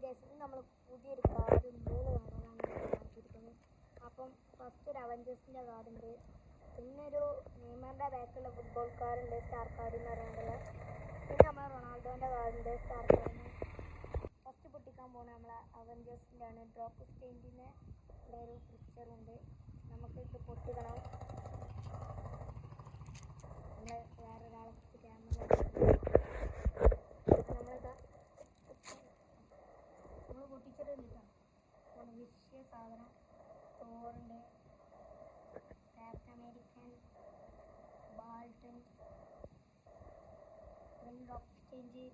Guys നമ്മൾ പുതിയൊരു card 3 കാർഡുകളാണ് മാറ്റിയിരിക്കുന്നത്. അപ്പം ഫസ്റ്റ് ഒരു അവഞ്ചേഴ്സിൻ്റെ കാർഡുണ്ട്, പിന്നെ ഒരു നെയ്മറിൻ്റെ ബാക്കിലുള്ള ഫുട്ബോൾ കാർഡുണ്ട്, സ്റ്റാർ കാർഡ് എന്ന് പറയാനുള്ള, പിന്നെ നമ്മളെ റൊണാൾഡോൻ്റെ കാർഡുണ്ട്, സ്റ്റാർ കാർഡിന്. ഫസ്റ്റ് പൊട്ടിക്കാൻ പോകുന്നത് നമ്മളെ അവഞ്ചേഴ്സിൻ്റെ ആണ്. ഡ്രോപ്പ് സ്റ്റേൻറ്റിൻ്റെ ഒരു പിക്ചറുണ്ട്. നമുക്ക് ഇത് പൊട്ടിക്കണം. നമ്മൾ വേറൊരാളെ ക്യാമറ നമ്മൾ പൊട്ടിച്ചിട്ട് കിട്ടാം. വിഷയ സാധനം തോറുണ്ട്, captain American, Barton, drop Strange,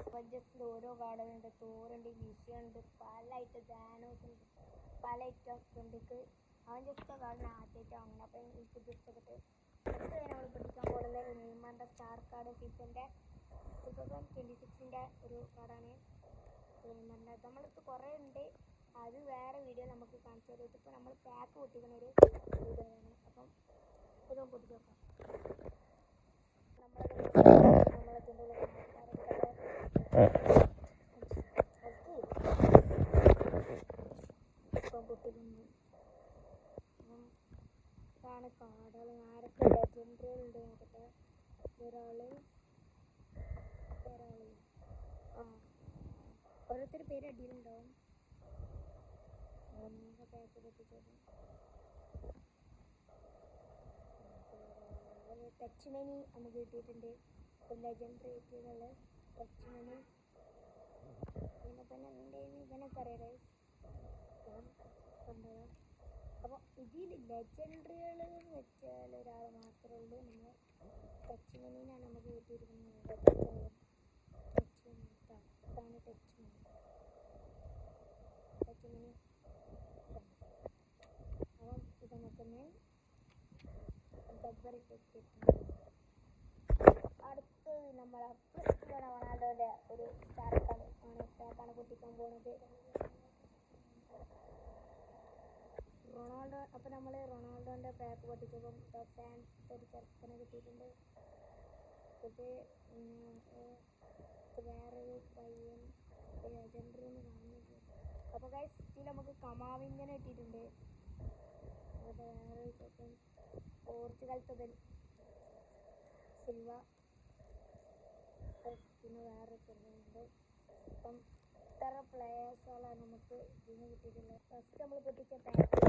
അവഞ്ചേഴ്സിൻ്റെ ഓരോ കാർഡുകളുണ്ട്. തോറുണ്ട്, വിഷയുണ്ട്, പല ഐറ്റം ദാനോസ് ഉണ്ട്, പല ഐറ്റം ഉണ്ട്. അവഞ്ചേഴ്സിൻ്റെ കാർഡിന് ആദ്യമായിട്ട് വാങ്ങണം. അപ്പോൾ എനിക്ക് ഇത് ഇഷ്ടപ്പെട്ട്. അടുത്ത നമ്മൾ പൊട്ടിക്കാൻ പോകുന്നത് നെയ്മറിൻ്റെ സ്റ്റാർ കാർഡ് ഫിഫൻ്റെ 2026 ഒരു കാർഡാണ്. നെയ്മറിൻ്റെ നമ്മളിത് കുറേ ഉണ്ട്, അത് വേറെ വീഡിയോ നമുക്ക് കാണിച്ചു തരും. ഇതിപ്പോൾ നമ്മൾ പാക്ക് പൊട്ടിക്കുന്ന ഒരു വീഡിയോ ആണ്. അപ്പം ഇതൊന്നും പൊട്ടിച്ച് നോക്കാം. നമ്മളതിൻ്റെ ഇപ്പം പൊട്ടിക്കുന്നു. ഇതാണ് കാർഡുകൾ. ആരൊക്കെ ലെജൻഡറികളുണ്ട് നോക്കട്ടെ. ഓരോരുത്തർ പേര് അടിയിലുണ്ടാവും. പാക്ക് പൊട്ടിച്ചത് ടച്ച് മണി നമുക്ക് കിട്ടിയിട്ടുണ്ട്. ലെജൻഡറി ആയിട്ടുള്ള ടച്ച് മണി. പിന്നെ ഇവനൊക്കെ അറിയാം കണ്ടത്. അപ്പോൾ ഇതിൽ ലെജൻഡറികൾ എന്ന് വെച്ചാൽ ഒരാൾ മാത്രമേ ഉള്ളൂ. നമ്മൾ ടച്ച് മണീനാണ് നമുക്ക് കിട്ടിയിരിക്കുന്നത്. ടച്ച് മണി ഇതാണ് ടച്ച് മണി. അപ്പം ഇത് നമുക്കൊന്ന് അടുത്ത് നമ്മൾ ക്രിസ്ത്യാനോ റൊണാൾഡോൻ്റെ ഒരു സ്റ്റാർ കാർഡ് ആണ് പാക്കാണ് പൊട്ടിക്കാൻ പോകുന്നത്. റൊണാൾഡോ. അപ്പോൾ നമ്മൾ റൊണാൾഡോൻ്റെ പാക്ക് പൊട്ടിച്ചപ്പം ഫാൻസ് ഒരു ചെറുക്കനെ കിട്ടിയിട്ടുണ്ട്. ഇത് വേറൊരു പയ്യൻ ലെജൻഡറി എന്ന് കാണുന്നത്. അപ്പോൾ ഗൈസ് ഇതിൽ നമുക്ക് കമാവിങ്ങനെ കിട്ടിയിട്ടുണ്ട്. അത് വേറൊരു ചെറുക്കൻ പോർച്ചുഗലത്തെ സിൽവ. പിന്നെ വേറൊരു ചെറുക്കനുണ്ട്. അപ്പം ഇത്ര പ്ലേയേഴ്സുകളാണ് നമുക്ക് ഇതിന് കിട്ടിയിട്ടുള്ളത്. ഫസ്റ്റ് നമ്മൾ പൊട്ടിച്ച പാക്ക്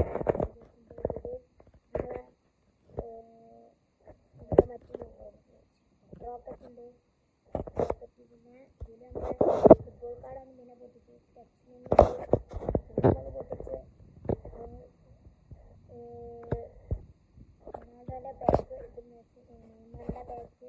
മറ്റു റോക്കറ്റ് ഉണ്ട്. പിന്നെ ഇതിൽ നമ്മൾ ഫുട്ബോൾ കാർഡാണ് പിന്നെ പൊട്ടിച്ച്. ടച്ച് മണി നമ്മൾ പൊട്ടിച്ച് റൊണാൾഡോൻ്റെ ബാക്ക്. ഇത് നെയ്മറിൻ്റെ ബാക്ക്.